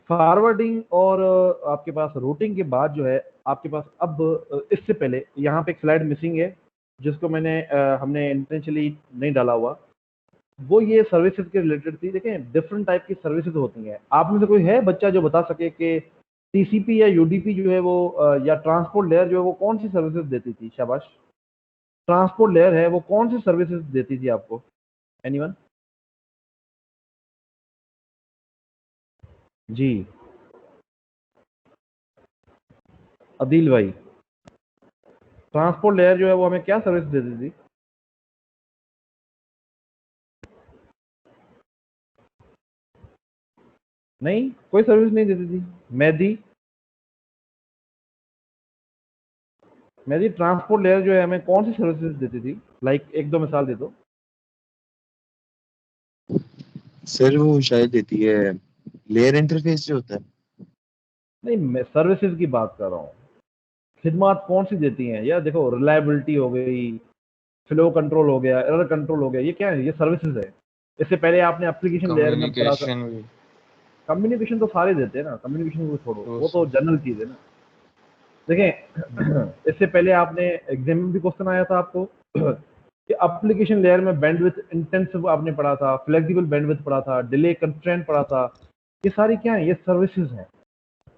Forwarding और आपके पास routing के बाद जो है आपके पास अब इससे पहले यहाँ पे एक स्लाइड मिसिंग है जिसको हमने इंटेंशनली नहीं डाला हुआ। वो ये सर्विसेज के रिलेटेड थी। देखें डिफरेंट टाइप की सर्विसेज होती हैं। आप में से कोई है बच्चा जो बता सके कि टीसीपी या यूडीपी जो है वो या ट्रांसपोर्ट लेयर जो है वो कौन सी सर्विसेज देती थी? शाबाश। ट्रांसपोर्ट लेयर है वो कौन सी सर्विसेज देती थी आपको? एनीवन? जी अदील भाई, ट्रांसपोर्ट लेयर जो है वो हमें क्या सर्विस देती थी? नहीं, कोई सर्विस नहीं देती थी। मेहदी, मेहदी ट्रांसपोर्ट लेयर जो है हमें कौन सी सर्विसेज देती थी? लाइक एक दो मिसाल दे दो। सर वो शायद देती है लेयर इंटरफेस जो होता है। नहीं, मैं सर्विसेज की बात कर रहा हूँ। खिदमात कौन सी देती हैं यार? देखो रिलायबिलिटी हो गई, फ्लो कंट्रोल हो गया, एरर कंट्रोल हो गया, ये क्या है? ये सर्विसेज है। इससे पहले आपने एप्लीकेशन लेयर में पढ़ा था। कम्युनिकेशन भी कम्युनिकेशन तो सारे देते हैं ना, कम्युनिकेशन को छोड़ो, तो वो तो जनरल चीज है ना। देखें इससे पहले आपने एग्जाम में भी क्वेश्चन आया था आपको कि एप्लीकेशन लेयर में बैंडविड्थ इंटेंसिव आपने पढ़ा था, फ्लेक्सिबल बैंडविड्थ पढ़ा था, डिले कंस्ट्रेंट पढ़ा था। ये सारी क्या है? ये सर्विसेज हैं।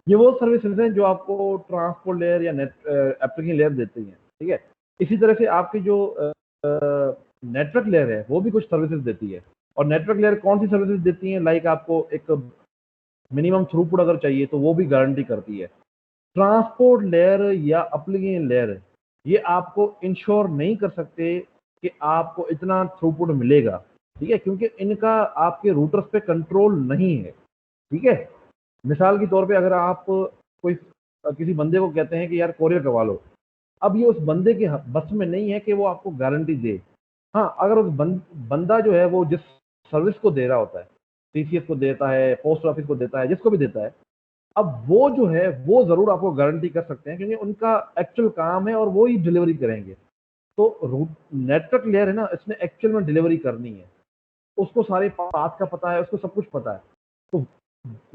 ये वो सर्विसेज हैं जो आपको ट्रांसपोर्ट लेयर या नेट एप्लीकेशन लेयर देती हैं। ठीक है। इसी तरह से आपकी जो नेटवर्क लेयर है वो भी कुछ सर्विसेज देती है। और नेटवर्क लेयर कौन सी सर्विसेज देती है? लाइक आपको एक मिनिमम थ्रूपुट अगर चाहिए तो वो भी गारंटी करती है। ट्रांसपोर्ट लेयर या एप्लीकेशन लेयर ये आपको इंश्योर नहीं कर सकते कि आपको इतना थ्रूपुट मिलेगा। ठीक है, क्योंकि इनका आपके रूटर्स पे कंट्रोल नहीं है। ठीक है। मिसाल के तौर पे अगर आप कोई किसी बंदे को कहते हैं कि यार कोरियर करवा लो, अब ये उस बंदे के बस में नहीं है कि वो आपको गारंटी दे। हाँ, अगर उस बंदा जो है वो जिस सर्विस को दे रहा होता है, टीसीएस को देता है, पोस्ट ऑफिस को देता है, जिसको भी देता है, अब वो जो है वो जरूर आपको गारंटी कर सकते हैं क्योंकि उनका एक्चुअल काम है और वो ही डिलीवरी करेंगे। तो नेटवर्क लेयर है ना, इसने एक्चुअल में डिलीवरी करनी है। उसको सारे पाथ का पता है, उसको सब कुछ पता है। तो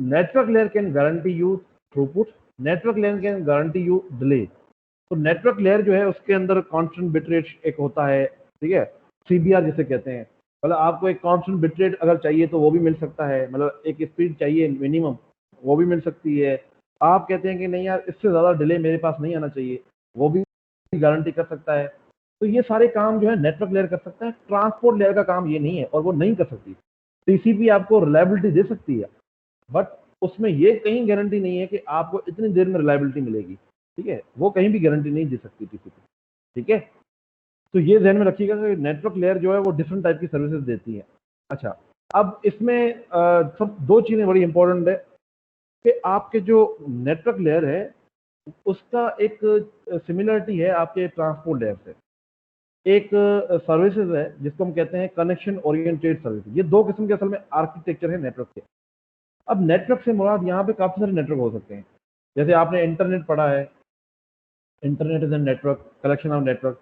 network layer can guarantee you throughput, network layer can guarantee you delay. तो नेटवर्क लेयर जो है उसके अंदर कांस्टेंट बिट रेट एक होता है। ठीक है, सीबीआर जिसे कहते हैं। मतलब आपको एक कांस्टेंट बिट रेट अगर चाहिए तो वो भी मिल सकता है, मतलब एक स्पीड चाहिए मिनिमम, वो भी मिल सकती है। आप कहते हैं कि नहीं यार इससे ज़्यादा डिले मेरे पास नहीं आना चाहिए, वो भी गारंटी कर सकता है। तो ये सारे काम जो है नेटवर्क लेयर कर सकता है। ट्रांसपोर्ट लेयर का काम ये नहीं है और वो नहीं कर सकती। टीसीपी आपको रिलायबिलिटी दे सकती है, बट उसमें ये कहीं गारंटी नहीं है कि आपको इतनी देर में रिलायबिलिटी मिलेगी। ठीक है, वो कहीं भी गारंटी नहीं दे सकती टीसीपी। ठीक है, तो ये ध्यान में रखिएगा कि नेटवर्क लेयर जो है वो डिफरेंट टाइप की सर्विसेज देती है। अच्छा, अब इसमें सब दो चीज़ें बड़ी इंपॉर्टेंट है कि आपके जो नेटवर्क लेयर है उसका एक सिमिलरिटी है आपके ट्रांसपोर्ट लेयर से। एक सर्विसेज है जिसको हम कहते हैं कनेक्शन ओरिएंटेड सर्विस। ये दो किस्म के असल में आर्किटेक्चर है नेटवर्क के। अब नेटवर्क से मुराद यहाँ पे काफ़ी सारे नेटवर्क हो सकते हैं। जैसे आपने इंटरनेट पढ़ा है, internet is a network, collection of network.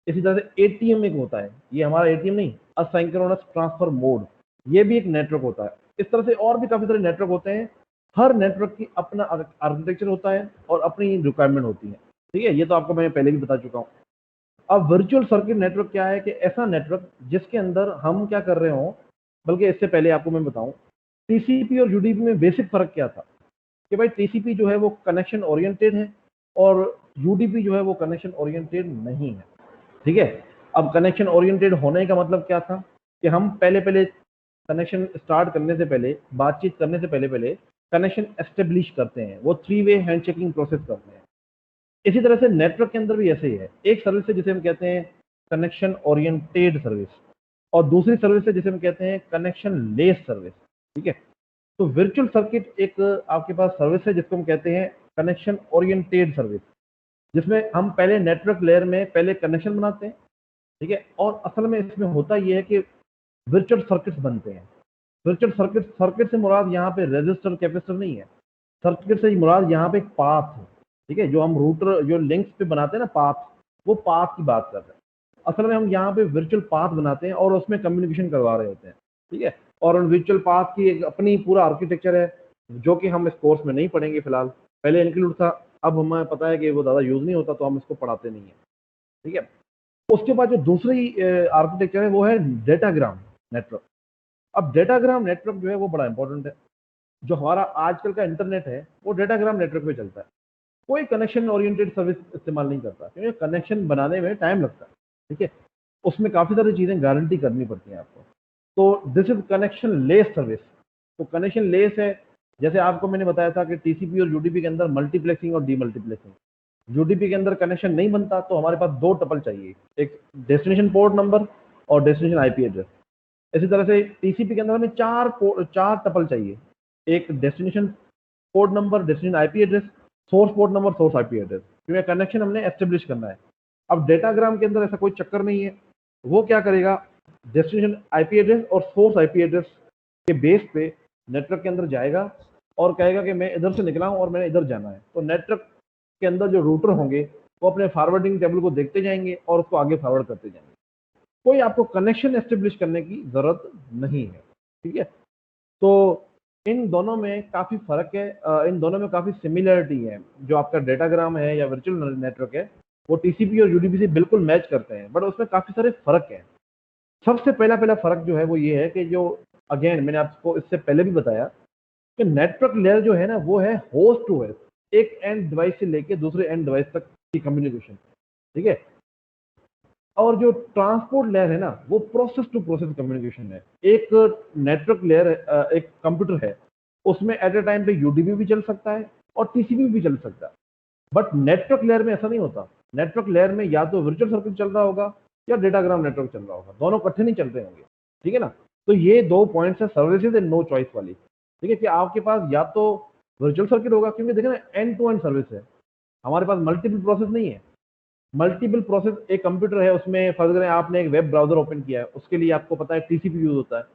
इसी तरह से एटीएम एक होता है, ये हमारा एटीएम नहीं, असाइंक्रोनस ट्रांसफर मोड, ये भी एक नेटवर्क होता है। इस तरह से और भी काफ़ी सारे नेटवर्क होते हैं। हर नेटवर्क की अपना आर्किटेक्चर होता है और अपनी रिक्वायरमेंट होती है। ठीक है, ये तो आपको मैं पहले भी बता चुका हूँ। अब वर्चुअल सर्किट नेटवर्क क्या है कि ऐसा नेटवर्क जिसके अंदर हम क्या कर रहे हों, बल्कि इससे पहले आपको मैं बताऊं टीसीपी और यूडीपी में बेसिक फर्क क्या था कि भाई टीसीपी जो है वो कनेक्शन ओरिएंटेड है और यूडीपी जो है वो कनेक्शन ओरिएंटेड नहीं है। ठीक है, अब कनेक्शन ओरिएंटेड होने का मतलब क्या था कि हम पहले पहले कनेक्शन स्टार्ट करने से पहले, बातचीत करने से पहले पहले कनेक्शन एस्टेब्लिश करते हैं, वो 3 वे हैंडशेकिंग प्रोसेस करते हैं। इसी तरह से नेटवर्क के अंदर भी ऐसे ही है। एक सर्विस है जिसे हम कहते हैं कनेक्शन ओरिएंटेड सर्विस और दूसरी सर्विस है जिसे हम कहते हैं कनेक्शन लेस सर्विस। ठीक है, तो वर्चुअल सर्किट एक आपके पास सर्विस है जिसको हम कहते हैं कनेक्शन ओरिएंटेड सर्विस, जिसमें हम पहले नेटवर्क लेयर में पहले कनेक्शन बनाते हैं। ठीक है, और असल में इसमें होता यह है कि वर्चुअल सर्किट्स बनते हैं। वर्चुअल सर्किट से मुराद यहाँ पे रजिस्टर कैपेसिटर नहीं है। सर्किट से मुराद यहाँ पे एक पाथ है। ठीक है, जो हम रूटर जो लिंक्स पे बनाते हैं ना पाथ, वो पाथ की बात कर रहे हैं। असल में हम यहाँ पे वर्चुअल पाथ बनाते हैं और उसमें कम्युनिकेशन करवा रहे होते हैं। ठीक है, और उन वर्चुअल पाथ की एक अपनी पूरा आर्किटेक्चर है। जो कि हम इस कोर्स में नहीं पढ़ेंगे फिलहाल। पहले इंक्लूड था, अब हमें पता है कि वो ज़्यादा यूज़ नहीं होता, तो हम इसको पढ़ाते नहीं हैं। ठीक है। उसके बाद जो दूसरी आर्किटेक्चर है वो है डेटाग्राम नेटवर्क। अब डेटाग्राम नेटवर्क जो है वो बड़ा इंपॉर्टेंट है। जो हमारा आजकल का इंटरनेट है वो डेटाग्राम नेटवर्क पे चलता है। कोई कनेक्शन ओरिएंटेड सर्विस इस्तेमाल नहीं करता, क्योंकि कनेक्शन बनाने में टाइम लगता है। ठीक है। उसमें काफ़ी सारी चीज़ें गारंटी करनी पड़ती हैं आपको। तो this is connection less service. तो कनेक्शन लेस है, जैसे आपको मैंने बताया था कि टीसीपी और यूडीपी के अंदर मल्टीप्लेक्सिंग और डीमल्टीप्लेक्सिंग। यूडीपी के अंदर कनेक्शन नहीं बनता तो हमारे पास दो टपल चाहिए, एक डेस्टिनेशन पोर्ट नंबर और डेस्टिनेशन आईपी एड्रेस। इसी तरह से टीसीपी के अंदर हमें चार टपल चाहिए, एक destination port number, destination IP address, source port number, source IP address, क्योंकि कनेक्शन हमने एस्टेब्लिश करना है। अब डेटाग्राम के अंदर ऐसा कोई चक्कर नहीं है। वो क्या करेगा, डेस्टिनेशन आईपी एड्रेस और सोर्स आईपी एड्रेस के बेस पे नेटवर्क के अंदर जाएगा और कहेगा कि मैं इधर से निकला हूँ और मैंने इधर जाना है। तो नेटवर्क के अंदर जो रूटर होंगे वो अपने फॉरवर्डिंग टेबल को देखते जाएंगे और उसको आगे फॉरवर्ड करते जाएंगे। कोई आपको कनेक्शन एस्टेब्लिश करने की जरूरत नहीं है। ठीक है। तो इन दोनों में काफ़ी फ़र्क है, इन दोनों में काफ़ी सिमिलरिटी है। जो आपका डेटाग्राम है या वर्चुअल नेटवर्क है वो टीसीपी और यूडीपी से बिल्कुल मैच करते हैं, बट उसमें काफ़ी सारे फ़र्क हैं। सबसे पहला फ़र्क जो है वो ये है कि जो अगेन मैंने आपको इससे पहले भी बताया कि नेटवर्क लेयर जो है ना वो है होस्ट टू होस्ट, एक एंड डिवाइस से लेके दूसरे एंड डिवाइस तक की कम्युनिकेशन। ठीक है। और जो ट्रांसपोर्ट लेयर है ना वो प्रोसेस टू प्रोसेस कम्युनिकेशन है। एक नेटवर्क लेयर, एक कंप्यूटर है, उसमें एट ए टाइम पे यूडीपी भी चल सकता है और टीसीपी भी चल सकता है। बट नेटवर्क लेयर में ऐसा नहीं होता। नेटवर्क लेयर में या तो वर्चुअल सर्किट चल रहा होगा या डेटाग्राम नेटवर्क चल रहा होगा, दोनों इकट्ठे नहीं चल रहे होंगे। ठीक है ना। तो ये दो पॉइंट्स है सर्विसेज एंड नो चॉइस वाली। ठीक है, कि आपके पास या तो वर्चुअल सर्किट होगा, क्योंकि देखिए ना एंड टू एंड सर्विस है, हमारे पास मल्टीपल प्रोसेस नहीं है। मल्टीपल प्रोसेस, एक कंप्यूटर है उसमें फर्ज करें आपने एक वेब ब्राउजर ओपन किया है, उसके लिए आपको पता है टीसीपी यूज होता है।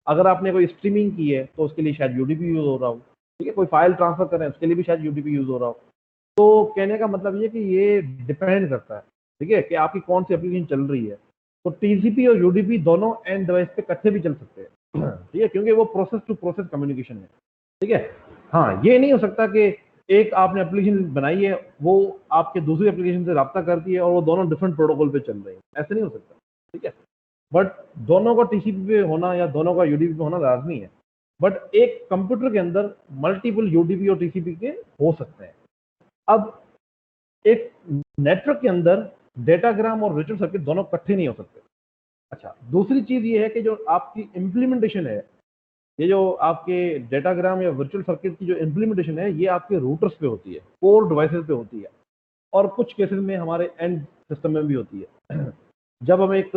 अगर आपने कोई स्ट्रीमिंग की है तो उसके लिए शायद यूडीपी यूज हो रहा हो। ठीक है। कोई फाइल ट्रांसफर कर रहे हैं उसके लिए भी शायद यूडीपी यूज हो रहा हो। तो कहने का मतलब ये कि ये डिपेंड करता है, ठीक है, कि आपकी कौन सी एप्लीकेशन चल रही है। तो टीसीपी और यूडीपी दोनों एंड डिवाइस पे इकट्ठे भी चल सकते हैं। ठीक है, क्योंकि वो प्रोसेस टू प्रोसेस कम्युनिकेशन है। ठीक है। हाँ, ये नहीं हो सकता कि एक आपने एप्लीकेशन बनाई है वो आपके दूसरी एप्लीकेशन से रब्ता करती है और वो दोनों डिफरेंट प्रोटोकॉल पे चल रहे हैं, ऐसे नहीं हो सकता। ठीक है। बट दोनों का टीसीपी पे होना या दोनों का यूडीपी पे होना लाजमी है। बट एक कंप्यूटर के अंदर मल्टीपल यूडीपी और टीसीपी के हो सकते हैं। अब एक नेटवर्क के अंदर डेटाग्राम और वर्चुअल सर्किट दोनों इकट्ठे नहीं हो सकते। अच्छा, दूसरी चीज ये है कि जो आपकी इम्प्लीमेंटेशन है, ये जो आपके डेटाग्राम या वर्चुअल सर्किट की जो इम्प्लीमेंटेशन है ये आपके रूटर्स पे होती है, कोर डिवाइसेस पे होती है, और कुछ केसेस में हमारे एंड सिस्टम में भी होती है। जब हम एक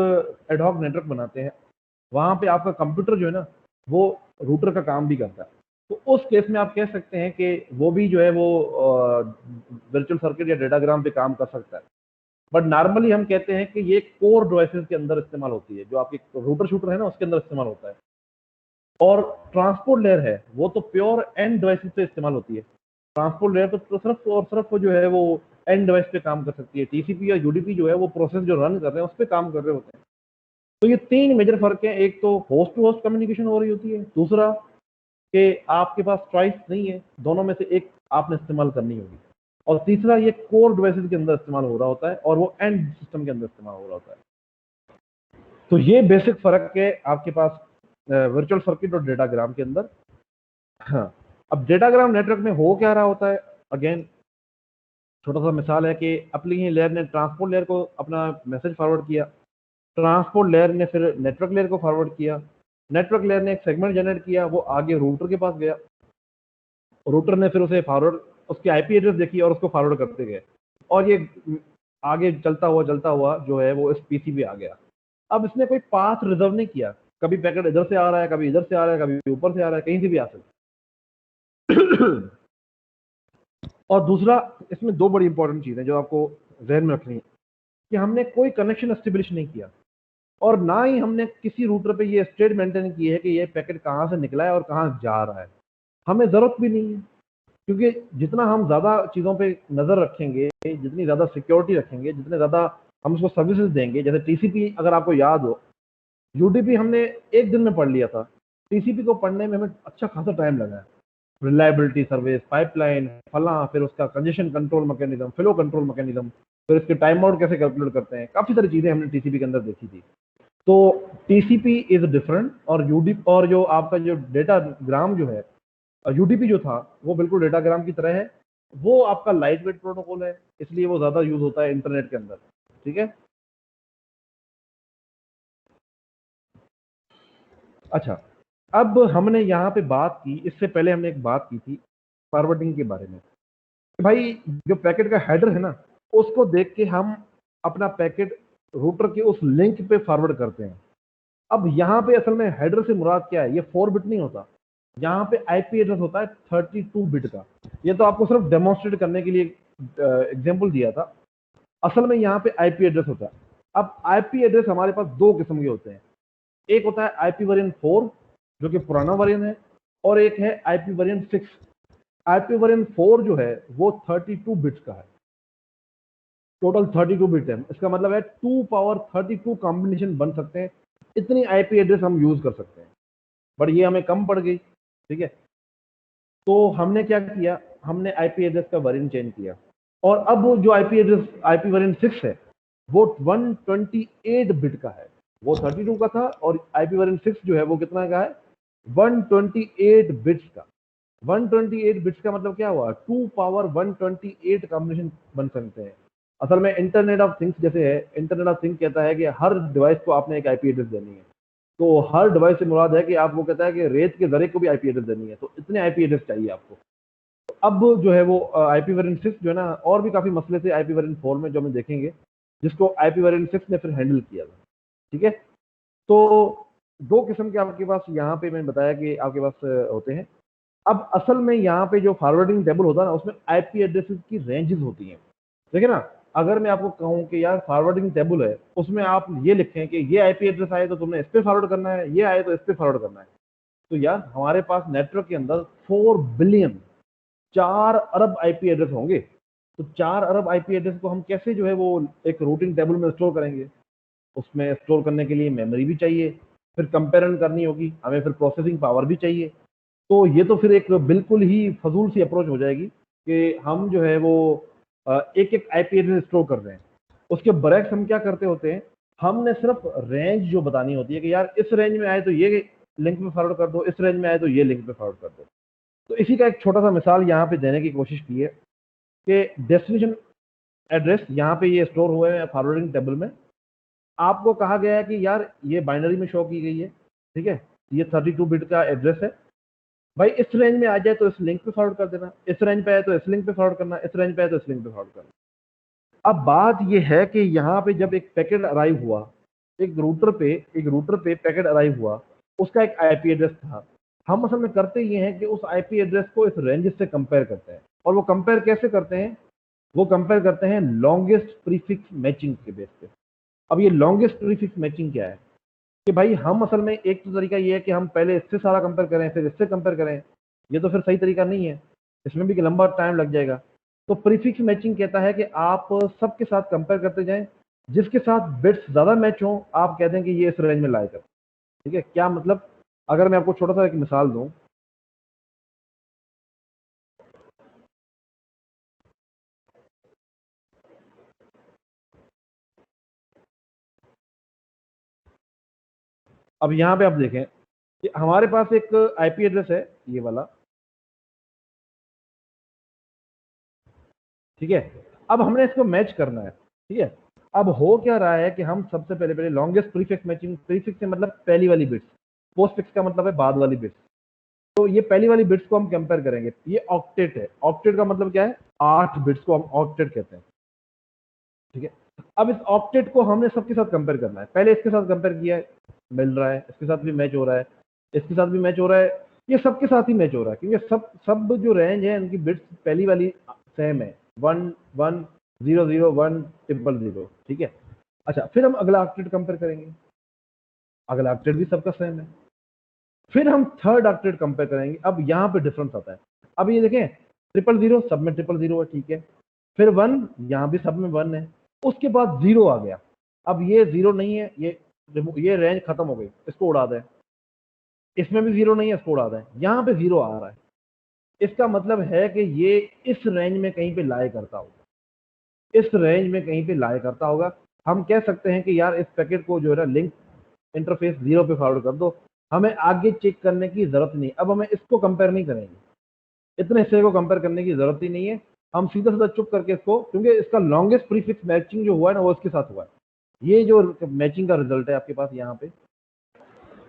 एडहॉक नेटवर्क बनाते हैं वहां पे आपका कंप्यूटर जो है ना वो रूटर का काम भी करता है। तो उस केस में आप कह सकते हैं कि वो भी जो है वो वर्चुअल सर्किट या डेटाग्राम पे काम कर सकता है। बट नॉर्मली हम कहते हैं कि ये कोर डिवाइसेस के अंदर इस्तेमाल होती है, जो आपकी रूटर शूटर है ना उसके अंदर इस्तेमाल होता है। और ट्रांसपोर्ट लेयर है वो तो प्योर एंड डिवाइसेस पे इस्तेमाल होती है। ट्रांसपोर्ट लेयर तो सिर्फ और सिर्फ जो है वो एंड डिवाइस पे काम कर सकती है। टीसीपी या यूडीपी जो है वो प्रोसेस जो रन कर रहे हैं उस पर काम कर रहे होते हैं। तो ये तीन मेजर फर्क है, एक तो होस्ट टू होस्ट कम्युनिकेशन हो रही होती है, दूसरा कि आपके पास चॉइस नहीं है, दोनों में से एक आपने इस्तेमाल करनी होगी, और तीसरा ये कोर डिवाइसेस के अंदर इस्तेमाल हो रहा होता है और वो एंड सिस्टम के अंदर इस्तेमाल हो रहा होता है। तो ये बेसिक फर्क है आपके पास वर्चुअल सर्किट और डेटाग्राम के अंदर। हाँ, अब डेटाग्राम नेटवर्क में हो क्या रहा होता है, अगेन छोटा सा मिसाल है कि एप्लीकेशन लेयर ने ट्रांसपोर्ट लेयर को अपना मैसेज फॉरवर्ड किया, ट्रांसपोर्ट लेयर ने फिर नेटवर्क लेयर को फॉरवर्ड किया, नेटवर्क लेयर ने एक सेगमेंट जनरेट किया, वो आगे रूटर के पास गया, रूटर ने फिर उसे फॉरवर्ड, उसकी आईपी एड्रेस देखी और उसको फॉरवर्ड करते गए, और ये आगे चलता हुआ जो है वो इस पीसी पे आ गया। अब इसने कोई पाथ रिजर्व नहीं किया, कभी पैकेट इधर से आ रहा है, कभी इधर से आ रहा है, कभी ऊपर से आ रहा है, कहीं से भी आ सकता है। और दूसरा, इसमें दो बड़ी इंपॉर्टेंट चीजें जो आपको जहन में रखनी है कि हमने कोई कनेक्शन एस्टेब्लिश नहीं किया और ना ही हमने किसी रूटर पे ये स्टेट मेंटेन की है कि ये पैकेट कहाँ से निकला है और कहाँ जा रहा है। हमें ज़रूरत भी नहीं है, क्योंकि जितना हम ज़्यादा चीज़ों पे नज़र रखेंगे, जितनी ज़्यादा सिक्योरिटी रखेंगे, जितने ज़्यादा हम उसको सर्विसेज देंगे, जैसे टीसीपी अगर आपको याद हो, यूडीपी हमने एक दिन में पढ़ लिया था, टीसीपी को पढ़ने में हमें अच्छा खासा टाइम लगा है। रिलायबिलिटी सर्विस, पाइपलाइन, फला, फिर उसका congestion control mechanism, flow control mechanism, फिर इसके टाइम आउट कैसे कैलकुलेट करते हैं, काफी सारी चीजें हमने टीसीपी के अंदर देखी थी। तो टीसीपी इज डिफरेंट, और यूडीपी और जो आपका जो डेटा ग्राम जो है, यूडीपी जो था वो बिल्कुल डेटाग्राम की तरह है। वो आपका लाइट वेट प्रोटोकॉल है, इसलिए वो ज्यादा यूज होता है इंटरनेट के अंदर। ठीक है। अच्छा, अब हमने यहाँ पे बात की, इससे पहले हमने एक बात की थी फॉरवर्डिंग के बारे में। भाई जो पैकेट का हेडर है ना, उसको देख के हम अपना पैकेट रूटर के उस लिंक पे फॉरवर्ड करते हैं। अब यहाँ पे असल में हेडर से मुराद क्या है, ये 4 बिट नहीं होता, यहाँ पे आईपी एड्रेस होता है 32 बिट का। ये तो आपको सिर्फ डेमोन्स्ट्रेट करने के लिए एग्जांपल दिया था। असल में यहाँ पे आईपी एड्रेस होता है। अब आईपी एड्रेस हमारे पास दो किस्म के होते हैं, एक होता है आईपी वेरिएंट 4 जो कि पुराना वेरिएंट है, और एक है आईपी वेरिएंट 6। आईपी वेरिएंट 4 जो है वो 32 बिट्स का है, टोटल 32 बिट है। इसका मतलब है 2 पावर 32 कॉम्बिनेशन बन सकते हैं, इतनी आईपी एड्रेस हम यूज कर सकते हैं, बट ये हमें कम पड़ गई। ठीक है, तो हमने क्या किया, हमने आईपी एड्रेस का वेरिएंट चेंज किया, और अब जो आईपी एड्रेस आईपी वेरिएंट 6 है वो 128 बिट का है। वो 32 का था, और आईपी वेरिएंट 6 जो है वो कितना का है, 128 बिट्स का। 128 बिट्स का मतलब क्या हुआ, 2 पावर 128 कॉम्बिनेशन बन सकते हैं। असल में इंटरनेट ऑफ थिंग्स जैसे है, इंटरनेट ऑफ थिंग्स कहता है कि हर डिवाइस को आपने एक आईपी एड्रेस देनी है। तो हर डिवाइस से मुराद है कि आप, वो कहता है कि रेत के जरे को भी आईपी एड्रेस देनी है, तो इतने आईपी एड्रेस चाहिए आपको। तो अब जो है वो आईपी वेरिएंट 6 जो है ना, और भी काफी मसले थे आईपी वेरिएंट 4 में जो हम देखेंगे, जिसको आईपी वेरिएंट 6 ने फिर हैंडल किया था। ठीक है, तो दो किस्म के आपके पास यहाँ पे मैंने बताया कि आपके पास होते हैं। अब असल में यहाँ पे जो फॉरवर्डिंग टेबल होता है ना, उसमें आईपी एड्रेसेस की रेंजेस होती हैं। देखिए ना, अगर मैं आपको कहूँ कि यार फॉरवर्डिंग टेबल है, उसमें आप ये लिखें कि ये आईपी एड्रेस आए तो तुमने इस पे फॉरवर्ड करना है, ये आए तो इस पे फॉरवर्ड करना है। तो यार हमारे पास नेटवर्क के अंदर 4 बिलियन, 4 अरब आईपी एड्रेस होंगे। तो 4 अरब आईपी एड्रेस को हम कैसे जो है वो एक रूटिंग टेबल में स्टोर करेंगे? उसमें स्टोर करने के लिए मेमोरी भी चाहिए, फिर कंपेरिजन करनी होगी हमें, फिर प्रोसेसिंग पावर भी चाहिए। तो ये तो फिर एक बिल्कुल ही फजूल सी अप्रोच हो जाएगी कि हम जो है वो एक एक आईपी एड्रेस स्टोर कर रहे हैं। उसके बरक्स हम क्या करते होते हैं, हमने सिर्फ रेंज जो बतानी होती है कि यार इस रेंज में आए तो ये लिंक पे फॉरवर्ड कर दो, इस रेंज में आए तो ये लिंक पे फॉरवर्ड कर दो। तो इसी का एक छोटा सा मिसाल यहाँ पे देने की कोशिश की है कि डेस्टिनेशन एड्रेस यहाँ पे ये स्टोर हुए हैं फॉरवर्डिंग टेबल में। आपको कहा गया है कि यार ये बाइनरी में शो की गई है, ठीक है, ये 32 बिट का एड्रेस है। भाई इस रेंज में आ जाए तो इस लिंक पे फॉरवर्ड कर देना, इस रेंज पे आए तो इस लिंक पे फॉरवर्ड करना, इस रेंज पे आए तो इस लिंक पे फॉरवर्ड करना। अब बात ये है कि यहाँ पे जब एक पैकेट अराइव हुआ, एक रूटर पे पैकेट अराइव हुआ, उसका एक आईपी एड्रेस था। हम असल में करते ये हैं कि उस आईपी एड्रेस को इस रेंज से कंपेयर करते हैं। और वो कंपेयर कैसे करते हैं? वो कंपेयर करते हैं लॉन्गेस्ट प्रीफिक्स मैचिंग के बेस पे। अब ये लॉन्गेस्ट प्रीफिक्स मैचिंग क्या है कि भाई हम असल में, एक तो तरीका ये है कि हम पहले इससे सारा कंपेयर करें फिर इससे कंपेयर करें, ये तो फिर सही तरीका नहीं है, इसमें भी लंबा टाइम लग जाएगा। तो प्रीफिक्स मैचिंग कहता है कि आप सबके साथ कंपेयर करते जाएं, जिसके साथ बिट्स ज़्यादा मैच हो आप कहते हैं कि ये इस रेंज में लाए कर। ठीक है, क्या मतलब? अगर मैं आपको छोटा सा एक मिसाल दूं, अब यहाँ पे आप देखें कि हमारे पास एक आईपी एड्रेस है, ये वाला, ठीक है। अब हमने इसको मैच करना है, ठीक है। अब हो क्या रहा है कि हम सबसे पहले पहले लॉन्गेस्ट प्रीफिक्स मैचिंग, प्रीफिक्स से मतलब पहली वाली बिट्स, पोस्टफिक्स का मतलब है बाद वाली बिट्स। तो ये पहली वाली बिट्स को हम कंपेयर करेंगे, ये ऑक्टेट है। ऑक्टेट का मतलब क्या है? 8 बिट्स को हम ऑक्टेट कहते हैं, ठीक है। अब इस ऑक्टेट को हमने सबके साथ कंपेयर करना है। पहले इसके साथ कंपेयर किया है, मिल रहा है, इसके साथ भी मैच हो रहा है, इसके साथ भी मैच हो रहा है, ये सबके साथ ही मैच हो रहा है, क्योंकि सब सब जो रेंज है उनकी बिट्स पहली वाली सेम है, 1 1 0 0 1 0 0, ठीक है। अच्छा, फिर हम अगला ऑक्टेट कंपेयर करेंगे, अगला ऑक्टेट भी सबका सेम है। फिर हम थर्ड ऑक्टेट कंपेयर करेंगे। अब यहाँ पे डिफरेंस आता है। अब ये देखें, 0 0 सब में 0 0 है, ठीक है। फिर 1, यहाँ भी सब में 1 है। उसके बाद 0 आ गया। अब ये 0 नहीं है, ये रेंज खत्म हो गई, इसको उड़ा दें। इसमें भी 0 नहीं है, इसको उड़ा दें। यहाँ पे 0 आ रहा है, इसका मतलब है कि ये इस रेंज में कहीं पे लाए करता होगा, इस रेंज में कहीं पे लाए करता होगा। हम कह सकते हैं कि यार इस पैकेट को जो है ना लिंक इंटरफेस 0 पे फॉरवर्ड कर दो, हमें आगे चेक करने की जरूरत नहीं। अब हमें इसको कंपेयर नहीं करेंगे, इतने हिस्से को कंपेयर करने की जरूरत ही नहीं है। हम सीधा सीधा चुप करके इसको, क्योंकि इसका लॉन्गेस्ट प्रीफिक्स मैचिंग जो हुआ है ना वो इसके साथ हुआ है। ये जो मैचिंग का रिजल्ट है आपके पास यहाँ पे,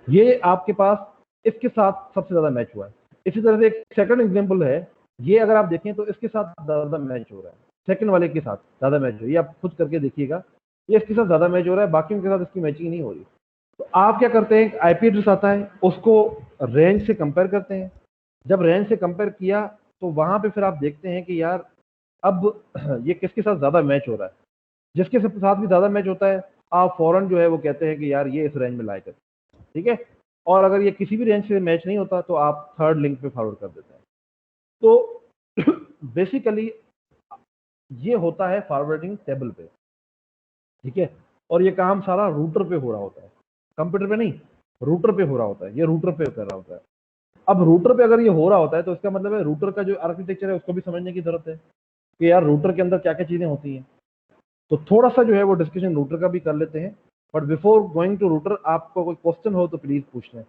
ये आपके पास इसके साथ सबसे ज्यादा मैच हुआ है। इसी तरह से एक सेकंड एग्जांपल है, ये अगर आप देखें तो इसके साथ ज्यादा मैच हो रहा है, सेकंड वाले के साथ ज्यादा मैच हो रहा है। ये आप खुद करके देखिएगा, ये इसके साथ ज्यादा मैच हो रहा है, बाकी के साथ इसकी मैचिंग नहीं हो रही। तो आप क्या करते हैं, आईपी एड्रेस आता है, उसको रेंज से कंपेयर करते हैं। जब रेंज से कंपेयर किया तो वहां पे फिर आप देखते हैं कि यार अब ये किसके साथ ज्यादा मैच हो रहा है। जिसके साथ भी ज्यादा मैच होता है आप फौरन जो है वो कहते हैं कि यार ये इस रेंज में लाए कर, ठीक है। और अगर ये किसी भी रेंज से मैच नहीं होता तो आप थर्ड लिंक पे फॉरवर्ड कर देते हैं। तो बेसिकली ये होता है फॉरवर्डिंग टेबल पे, ठीक है। और ये काम सारा रूटर पे हो रहा होता है, कंप्यूटर पे नहीं, रूटर पे हो रहा होता है, ये रूटर पे कर रहा होता है। अब रूटर पे अगर ये हो रहा होता है तो इसका मतलब है रूटर का जो आर्किटेक्चर है उसको भी समझने की जरूरत है कि यार रूटर के अंदर क्या क्या चीजें होती हैं। तो थोड़ा सा जो है वो डिस्कशन रूटर का भी कर लेते हैं, but before going to router आपको कोई क्वेश्चन हो तो प्लीज पूछ लें।